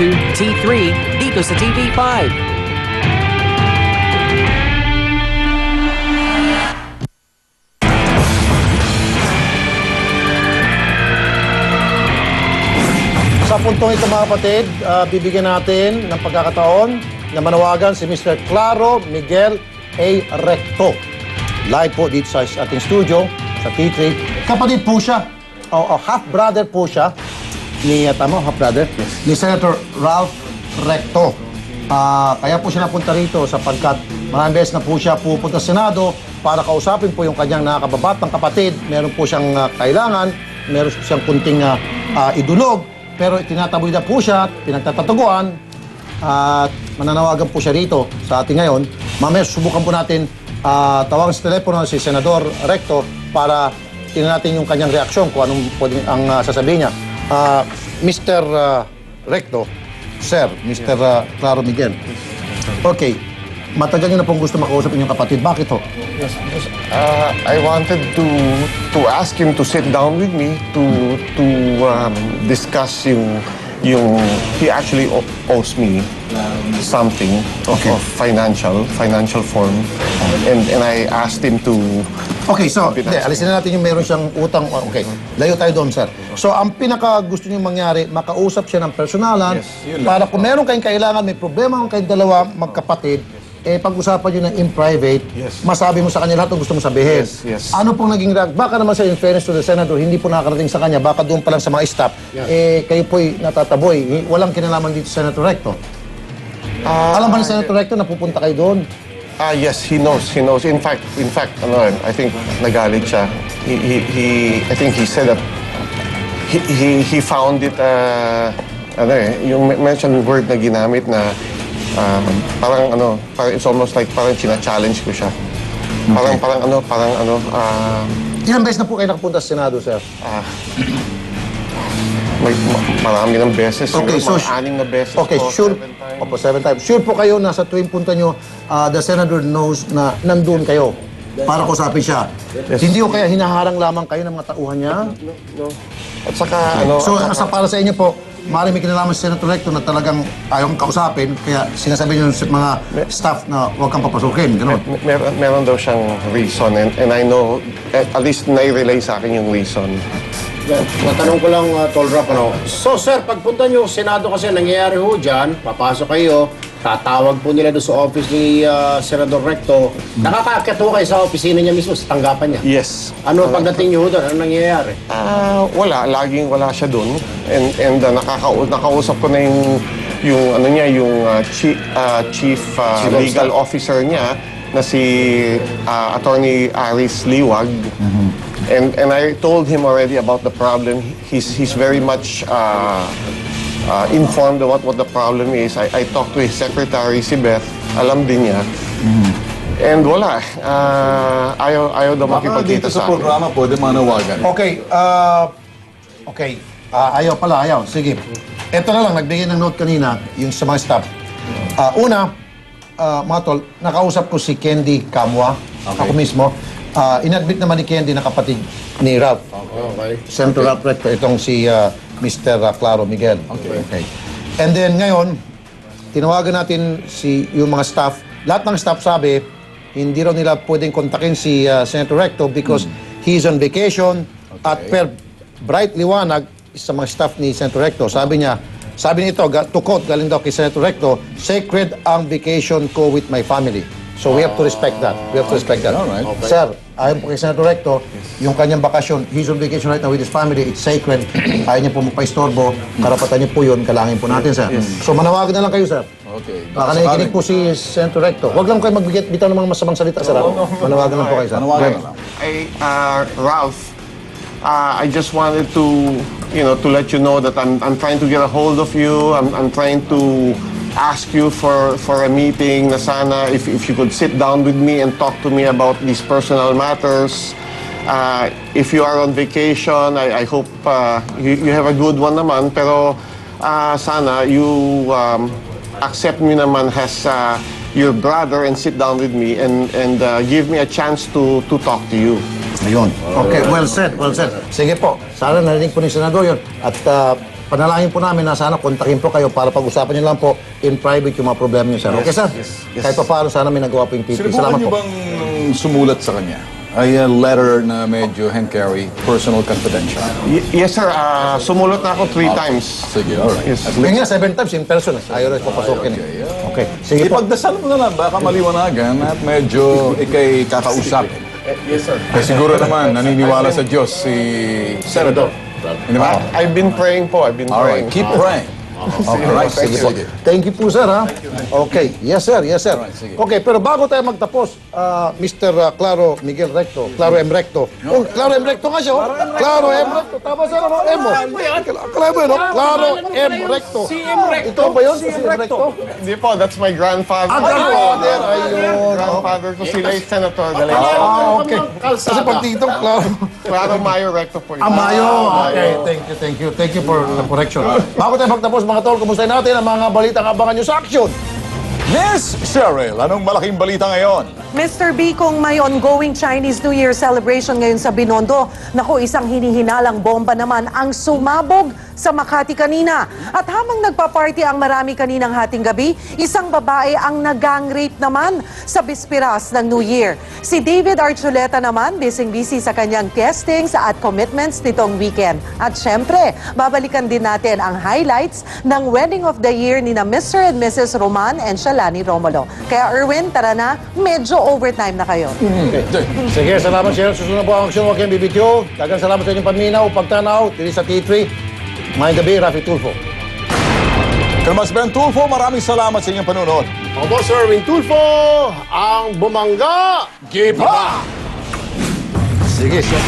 to T3 dito sa TV5. Sa puntong ito mga kapatid, bibigyan natin ng pagkakataon na manawagan si Mr. Claro Miguel A. Recto. Live po dito sa ating studio, sa T3. Kapatid po siya, o half-brother po siya, ni, half-brother? Yes. Ni Senator Ralph Recto. Kaya po siya napunta rito sapagkat maraming beses na po siya pupunta sa Senado para kausapin po yung kanyang nakakababatang kapatid. Meron po siyang kailangan, meron siyang kunting idulog. Pero itinataboy na po siya, pinagtatataguan, at mananawagan po siya rito sa atin ngayon. Mamaya subukan po natin tawagan sa telepono si Senador Recto para tingnan natin yung kanyang reaksyon kung anong pwedeng ang sasabihin niya. Mr. Recto, Sir, Mr. Claro Miguel. Okay, matagal niyo na pong gusto makausap inyong kapatid. Bakit ho? Yes. I wanted to ask him to sit down with me to discuss yung he actually owes me something of financial form, and I asked him to. Okay, so alisin na natin yung meron siyang utang. Okay, layo tayo doon, sir. So ang pinaka gusto niyo mangyari, makausap siya ng personalan para kung meron kayong kailangan, may problema kung kayong dalawa magkapatid, pag-usapan nyo ng in private, masabi mo sa kanya lahat ng gusto mo sabihin. Yes. Ano pong naging reaction? Baka naman sa in fairness to the Senator, hindi po nakakarating sa kanya, baka doon pa lang sa mga staff, kayo po'y natataboy. Walang kinalaman dito sa Senator Recto. Alam ba ni Senator Recto na pupunta kayo doon? Yes, he knows. In fact, I think nagalit siya. I think he said that he found it, yung mention word na ginamit na parang it's almost like parang china-challenge ko siya. Ilang beses na po kayo nakapunta sa Senado, sir? Marami ng beses. Okay, so anim na beses. Okay, po, sure. 7 times. Opo, 7 times. Sure po kayo na sa tuwing punta nyo, the Senator knows na nandun kayo para kausapin siya. Hindi ko kaya hinaharang lamang kayo ng mga tauhan niya? No. At saka, So, para sa inyo po, maaaring may kinalaman si Senator Recto na talagang ayaw kang kausapin, kaya sinasabi niyo sa mga staff na huwag kang papasukin, gano'n. meron daw siyang reason, and I know, at least nai-relay sa akin yung reason. Matanong ko lang, Tol Rap, So, sir, pagpunta nyo, Senado kasi nangyayari ho dyan, papasok kayo, tatawag po nila doon sa office ni Senador Recto. Nakakaakyat ho kayo sa opisina niya mismo, sa tanggapan niya? Yes. Ano pagdating nyo doon? Ano nangyayari? Wala. Laging wala siya doon. And nakausap ko na yung chief legal officer niya na si Attorney Aris Liwag. And I told him already about the problem. He's very much informed about what the problem is. I talked to his secretary, si Beth. Alam din niya. And wala. Ayaw daw makipagkita sa akin. programa pwede manawagan. Okay, ayaw pala, ayaw. Sige. Ito na lang, nagbigay ng note kanina, yung sa mga staff. Una, mga tol, nakausap ko si Candy Camua, ako mismo. Inadmit naman ni Candy na kapatid ni Ralph. Okay. Senator Ralph Recto, itong si Mr. Claro Miguel. Okay. And then ngayon, tinawagan natin yung mga staff. Lahat ng staff sabi, hindi raw nila pwedeng kontakin si Senator Recto because he's on vacation at per bright liwanag sa mga staff ni Senator Recto. Sabi nito, to quote, galing daw kay Senator Recto, sacred ang vacation ko with my family. So we have to respect that. Alright. Okay. Sir, ayon po kay Senator Recto, yung kanyang bakasyon, he's on vacation right now with his family, it's sacred. Ayaw niya po magpa-istorbo, karapatan niya po yun, kalangin po natin, sir. So manawagan na lang kayo, sir. Okay. Baka nakikinig po si Senator Recto. Huwag lang kayo magbitaw ng mga masamang salita, sir. Manawagan lang po kayo, sir. Manawagan na lang. Ralph, I just wanted to let you know that I'm trying to get a hold of you. I'm trying to ask you for a meeting na sana if you could sit down with me and talk to me about these personal matters. If you are on vacation, I hope you have a good one naman, pero sana you accept me naman as your brother and sit down with me and give me a chance to talk to you. Ayun. Okay, well said, well said. Sige po, sana narinig po ni Senador yun. At panalangin po namin na sana kontakin po kayo para pag-usapan niyo lang po in private yung mga problema niyo, sir. Okay, sir? yes. Kahit pa paano, sana may nagawa po yung TP. Sinubukan Salamat niyo po. bang sumulat sa kanya? Ay, a letter na medyo hand carry, personal confidential. Yes, sir. Sumulot na ako 3 times. Sige, alright. Yes. Ngayon nga, 7 times in person. Ayaw rin papasukin. Okay. Sige po. Ipagdasal mo na lang, baka maliwanagan at medyo ikay kakausap. Yes, sir. Eh, siguro naman, naniniwala sa Diyos si Senador. Hindi ba? I've been praying po. I've been Alright, praying. keep praying. Alright, Sige sige, po. sige. Thank you po, sir, ha? Okay. Yes, sir. Yes, sir. sige. Okay, pero bago tayo magtapos, Mr. Claro Miguel Recto, Claro M. Recto. Oh, Claro M. Recto nga siya, oh. Claro M. Recto. Tama, sir, ano? M. Claro mo yun, oh. Claro M. Recto. Si M. Recto. Ito ba yun? Si M. Recto? Hindi po, that's my grandfather. Grandfather. Ayun. Grandfather ko si late Senator. The late Senator. Okay. Kasi pag dito, Claro. Claro Mayo Recto po. Amayo. Okay, thank you. Thank you for the correction. Bago tayo magtapos, mga tol, kumusta natin ang mga balitang abangan nyo sa action? Miss Cheryl, anong malaking balita ngayon? Mr. B, kung may ongoing Chinese New Year celebration ngayon sa Binondo, naku, isang hinihinalang bomba naman ang sumabog sa Makati kanina. At habang nagpa-party ang marami kaninang hating gabi, isang babae ang nag-gang rape naman sa bispiras ng New Year. Si David Archuleta naman, busy sa kanyang testings at commitments nitong weekend. At syempre, babalikan din natin ang highlights ng wedding of the year ni na Mr. and Mrs. Roman and Shalani Romulo. Kaya Erwin, tara na, medyo overtime na kayo. Sige, salamat, sir. Susunod po ang action. Huwag kayong bibityo. Dagang salamat sa inyong paminaw, pagtanaw, dili sa T3. Mayang gabi, Rafi Tulfo. Kalmas Ben Tulfo, maraming salamat sa inyong panunood. Ako po, Sir Erwin Tulfo, ang bumangga. Give up! Sige, sir.